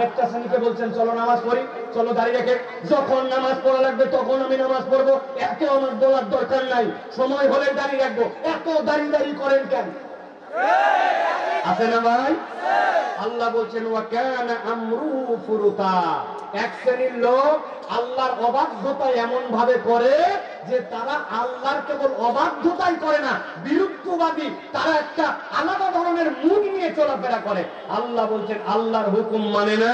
একটা শ্রেণীকে বলছেন চলো নামাজ পড়ি, চলো দাঁড়িয়ে রেখে, যখন নামাজ পড়া লাগবে তখন আমি নামাজ পড়বো, এত আমার বলার দরকার নাই, সময় হলে দাঁড়িয়ে রাখবো। এত দাঁড়িয়ে দাঁড়িয়ে করেন কেন? আছে না ভাই? আল্লাহ বলছেন ওয়া কানা আমরুহু ফুরুতা, এক শ্রেণীর লোক আল্লাহর অবাধ্যতা এমন ভাবে করে যে তারা আল্লাহর কেবল অবাধ্যতাই করে না, বিরুদ্ধবাদী, তারা একটা আলাদা ধরনের মুখ নিয়ে চলাফেরা করে। আল্লাহ বলছেন আল্লাহর হুকুম মানে না,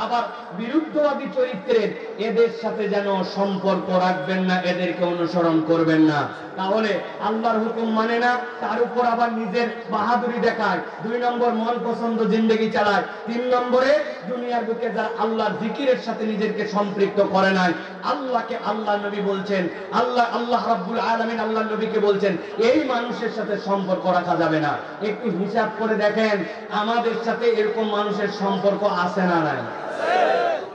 আবার বিরুদ্ধবাদী চরিত্রের, এদের সাথে যেন সম্পর্ক রাখবেন না, এদেরকে অনুসরণ করবেন না। তাহলে আল্লাহর হুকুম মানে না, তার উপর আবার নিজের বাহাদুরি দেখায়, 2 নম্বর মন পছন্দ জিন্দেগি চালায়, 3 নম্বরে দুনিয়ার বুকে যারা আল্লাহর জিকিরের সাথে নিজেকে সম্পৃক্ত করে নাই। আল্লাহকে আল্লাহ নবী বলছেন, আল্লাহ রাব্বুল আলামিন আল্লাহ নবীকে বলছেন এই মানুষের সাথে সম্পর্ক রাখা যাবে না। একটু হিসাব করে দেখেন আমাদের সাথে এরকম মানুষের সম্পর্ক আছে না নাই?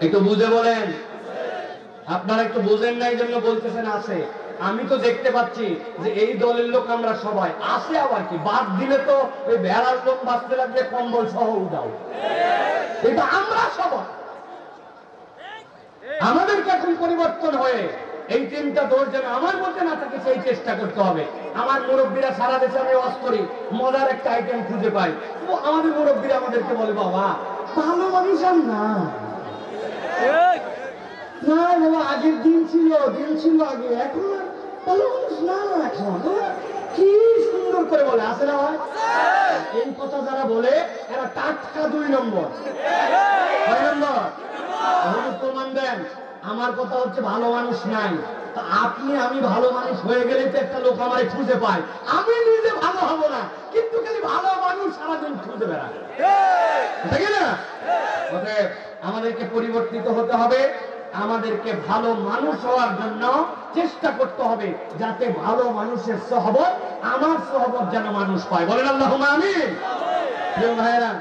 একটু বুঝে বলেন। আপনারা একটু বুঝেন না, এই জন্য বলতেছেন আছে। আমি তো দেখতে পাচ্ছি যে এই দলের লোক আমরা সবাই আছে, আবার কি বাদ দিলে তো ওই ভেড়ার লোক বাঁচতে লাগলে কম্বল সহ উঠাও, এটা আমরা সবাই। আমাদেরকে এখন পরিবর্তন হয়ে এই 3টা দোষ যেন আমার মধ্যে না থাকে সেই চেষ্টা করতে হবে। আমার মুরব্বীরা সারা দেশে আমি ওয়াজ করি, মজার একটা আইটেম খুঁজে পাই, আমাদের মুরব্বীরা আমাদেরকে বলে বাবা ভালো মানুষ আর না, না বাবা আগের দিন ছিল আগে, এখন আর ভালো মানুষ না, এখন কি সুন্দর করে বলে, আছে না ভাই? এই কথা যারা বলে এরা টাটকা 2 নম্বর। 6 নম্বর প্রমাণ দেন। আমার কথা হচ্ছে ভালো মানুষ নাই, তা আপনি আমি ভালো মানুষ হয়ে গেলে তো একটা লোক আমারে খুঁজে পায়, আমি নিজে ভালো হব না, কিন্তু খালি ভালো মানুষ সারাদিন খুঁজে বেড়ায়, ঠিক না? অতএব আমাদেরকে পরিবর্তিত হতে হবে, আমাদেরকে ভালো মানুষ হওয়ার জন্য চেষ্টা করতে হবে, যাতে ভালো মানুষের সহবত আমার সহবত যেন মানুষ পায়। বলেন আল্লাহুম্মা আমিন। প্রিয় ভাইরা,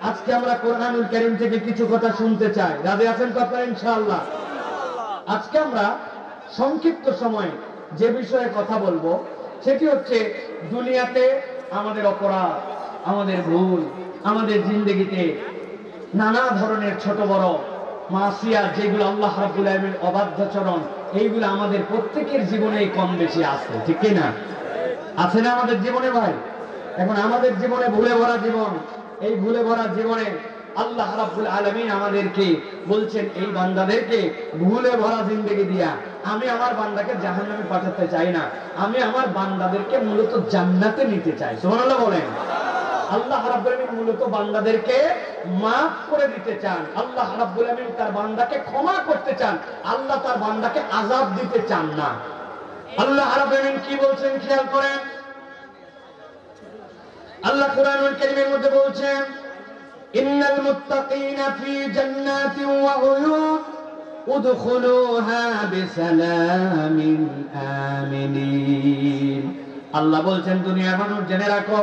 আজকে আমরা কোরআনুল কারীম থেকে কিছু কথা শুনতে চাই, রাজি আছেন তো আপনারা? ইনশাআল্লাহ। আজকে আমরা সংক্ষিপ্ত সময়ে যে বিষয়ে কথা বলবো সেটি হচ্ছে দুনিয়াতে আমাদের অপরাধ, আমাদের ভুল, আমাদের জিন্দেগিতে নানা ধরনের ছোট বড় মাসিয়া, যেগুলো আল্লাহ রাব্বুল আলামিনের অবাধ্যচরণ, এইগুলো আমাদের প্রত্যেকের জীবনেই কম বেশি আছে, ঠিক কি না? আছে না আমাদের জীবনে ভাই? এখন আমাদের জীবনে ভুলে ভরা জীবন, এই ভুলে ভরা জীবনে আল্লাহ রাব্বুল আলামিন আমাদেরকে বলছেন এই বান্দাদেরকে ভুলে ভরা জিন্দেগি দিয়া আমি আমার বান্দাকে জাহান্নামে পাঠাতে চাই না, আমি আমার বান্দাদেরকে মূলত জান্নাতে নিতে চাই। সুবহানাল্লাহ বলেন। আল্লাহ রাব্বুল আলামিন মূলত বান্দাদেরকে মাফ করে দিতে চান, আল্লাহ রাব্বুল আলামিন তার বান্দাকে ক্ষমা করতে চান, আল্লাহ তার বান্দাকে আযাব দিতে চান না। আল্লাহ রাব্বুল আলামিন কি বলছেন খেয়াল করেন। আল্লাহ কোরআনুল কারীমের মধ্যে বলছেন ইন্নাল মুত্তাকিনা ফি জান্নাতিন ওয়া উয়ুন উদখুলুহা বিসালামিন আমিনিন। আল্লাহ বলছেন দুনিয়ার মানুষ জেনে রাখো,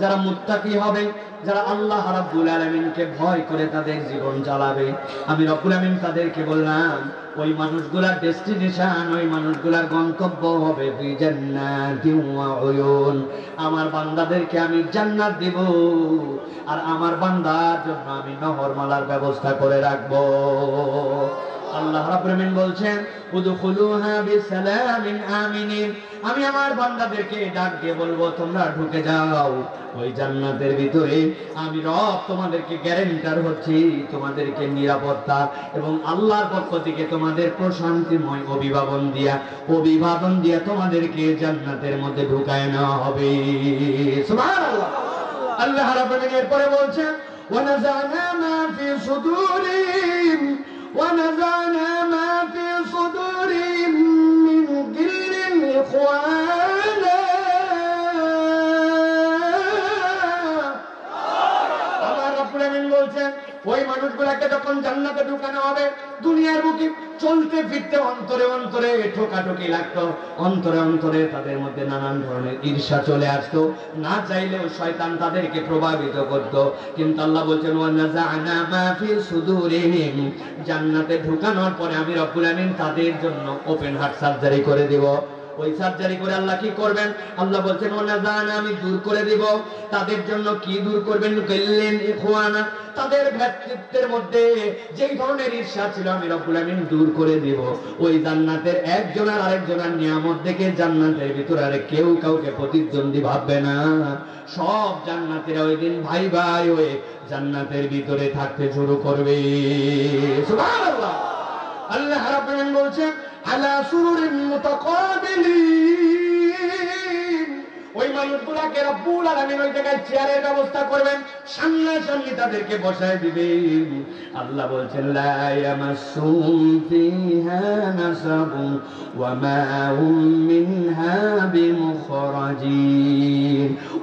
যারা মুত্তাকি হবে, যারা আল্লাহ রাব্বুল আলামিনকে ভয় করে তাদের জীবন চালাবে, আমি রব্বুল আমিন তাদেরকে বললাম ওই মানুষগুলার ডেস্টিনেশন, ওই মানুষগুলার গন্তব্য হবে ফি জান্নাতিন ওয়া উয়ুন। আমার বান্দাদেরকে আমি জান্নাত দেব, আর আমার বান্দার জন্য আমি নহরমালার ব্যবস্থা করে রাখবো। আল্লাহ রাব্বুল আমিন বলছেন উদখুলুহা বিসালামিন আমিনিন, আমি আমার বান্দাদেরকে ডাক দিয়ে বলবো তোমরা ঢুকে যাও ওই জান্নাতের ভিতরে, আমি রব তোমাদেরকে গ্যারান্টার হচ্ছি, তোমাদেরকে নিরাপত্তা এবং আল্লাহর পক্ষ থেকে তোমাদের প্রশান্তিময় অভিবাদন দিয়া তোমাদেরকে জান্নাতের মধ্যে ঢুকায় নেওয়া হবে। সুবহানাল্লাহ। আল্লাহ রাব্বুল আমিন এরপরে বলছেন ওয়ানাযানা মা ফি সুদুরিহিম ونزعنا ما في صدورهم من غل إخوانا আল্লাহ রাব্বুল আমিন বলছেন ওই মানুষগুলোকে যখন জান্নাতে ঢুকানো হবে, দুনিয়ার বুকে চলতে ফিরতে অন্তরে অন্তরে ঠোকাঠুকি লাগতো, অন্তরে অন্তরে তাদের মধ্যে নানান ধরনের ঈর্ষা চলে আসতো, না চাইলেও শয়তান তাদেরকে প্রভাবিত করত। কিন্তু আল্লাহ বলছেন ওয়ানাযানা মা ফি সুদুরিহিম, জান্নাতে ঢুকানোর পরে আমি রব্বুল আমিন তাদের জন্য ওপেন হার্ট সার্জারি করে দেব। ওই সার্জারি করে আল্লাহ কি করবেন? আল্লাহ বলছেন ওয়ানাযানা, আমি দূর করে দিব। তাদের জন্য কি দূর করবেন? কাল্লিন ইখওয়ানা, তাদের ভ্রাতৃত্বের মধ্যে যেই ধরনের ঈর্ষা ছিল আমি রব্বুল আমিন দূর করে দিব। ওই জান্নাতের একজন আর আরেকজনের নিয়ামত দেখে জান্নাতের ভিতরে আর কেউ কাউকে প্রতিদ্বন্দ্বী ভাববে না। সব জান্নাতীরা ওই দিন ভাই ভাই হয়ে জান্নাতের ভিতরে থাকতে শুরু করবে। সুবহানাল্লাহ। আল্লাহ রাব্বুল আলামিন বলছেন আলা সুরুরিন মুতাকাবিলিন, ওই মানুষগুলোকে রব্বুল আলামিন ওই জায়গায় চেয়ারের ব্যবস্থা করবেন, সামনাসামনি তাদেরকে বসায় দিবেন। আল্লাহ বলছেন লা ইয়ামাসসুহুম ফিহা নাসাবুন ওয়া মা হুম মিনহা বিমুখরাজিন।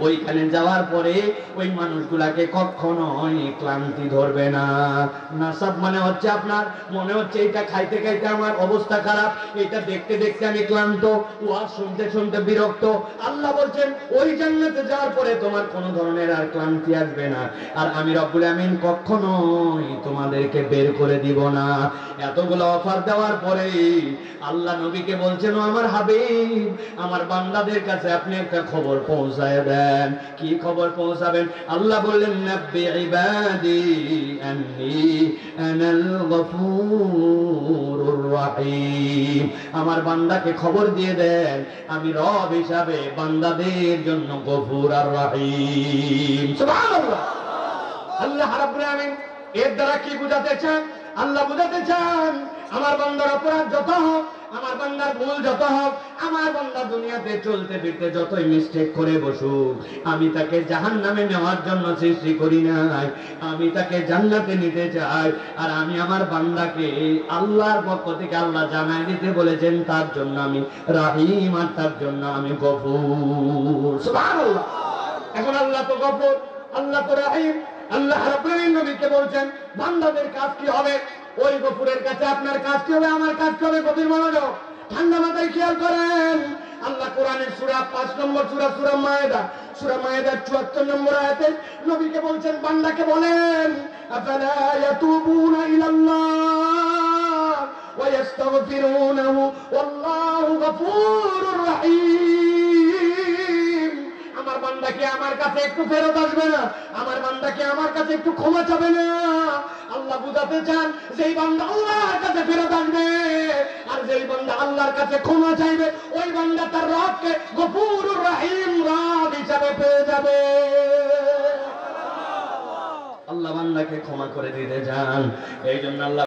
ওইখানে যাওয়ার পরে ওই মানুষগুলাকে কখনোই ক্লান্তি ধরবে না। নাসাব মানে হচ্ছে আপনার মনে হচ্ছে এটা খাইতে খাইতে আমার অবস্থা খারাপ, এটা দেখতে দেখতে আমি ক্লান্ত, ওয়াজ শুনতে শুনতে বিরক্ত। আল্লাহ বলছেন ওই জান্নাতে যাওয়ার পরে তোমার কোনো ধরনের আর ক্লান্তি আসবে না, আর আমি রব্বুল আমিন কখনোই তোমাদেরকে বের করে দিব না। এতগুলো অফার দেওয়ার পরে আল্লাহ নবীকে বলছেন ও আমার হাবিব, আমার বান্দাদের কাছে আপনি একটা খবর পৌঁছায় দেন। কি খবর পৌঁছাবেন? আল্লাহ বললেন নাব্বি ইবাদি আন্নী আনাল গফুরুর রহিম, আমার বান্দাকে খবর দিয়ে দেন আমি রব হিসাবে বান্দাদের জন্য গফুর আর রহিম। সুবহানাল্লাহ। আল্লাহ রাব্বুল আমিন এর দ্বারা কি বুঝাতে চান? আল্লাহ বুঝাতে চান আমার বান্দার অপরাধ যত হোক, আমার বান্দার ভুল যত হোক, আমার বান্দা দুনিয়াতে চলতে ফিরতে যতই মিস্টেক করে বসুক, আমি তাকে জাহান্নামে নেওয়ার জন্য সৃষ্টি করি নাই, আমি তাকে জান্নাতে নিতে চাই। আর আমি আমার বান্দাকে আল্লাহর পক্ষ থেকে আল্লাহ জানাই দিতে বলেছেন তার জন্য আমি রহিম আর তার জন্য আমি গফুর। সুবহানাল্লাহ। এখন আল্লাহ তো গফুর, আল্লাহ তো রহিম। আল্লাহ রাব্বুল আলামিন নবীকে বলছেন বান্দাদের কাজ কি হবে? ওই গফুরের কাছে আপনার কাজ কি হবে, আমার কাজ কি হবে? গভীর মনোযোগ, ঠান্ডা মাথায় খেয়াল করেন। আল্লাহ কোরআনের সূরা 5 নম্বর সূরা মায়েদা, সূরা মায়েদার 74 নম্বর আয়াতে নবীকে বলছেন বান্দাকে বলেন আফালা ইয়াতুবুনা ইলাল্লাহ ওয়া ইস্তাগফিরুনাহু ওয়াল্লাহু গফুরুর রহিম। আমার বান্দা কি আমার কাছে একটু ফেরত আসবে না? আমার বান্দা কি আমার কাছে একটু ক্ষমা চাবে না? আল্লাহ বুঝাতে চান যেই বান্দা আল্লাহর কাছে ফেরত আসবে আর যেই বান্দা আল্লাহর কাছে ক্ষমা চাইবে ওই বান্দা তার রবকে গফুরুর রহিম রব হিসাবে পেয়ে যাবে। আল্লাহ বান্দাকে ক্ষমা করে দিতে চান, এই জন্য আল্লাহ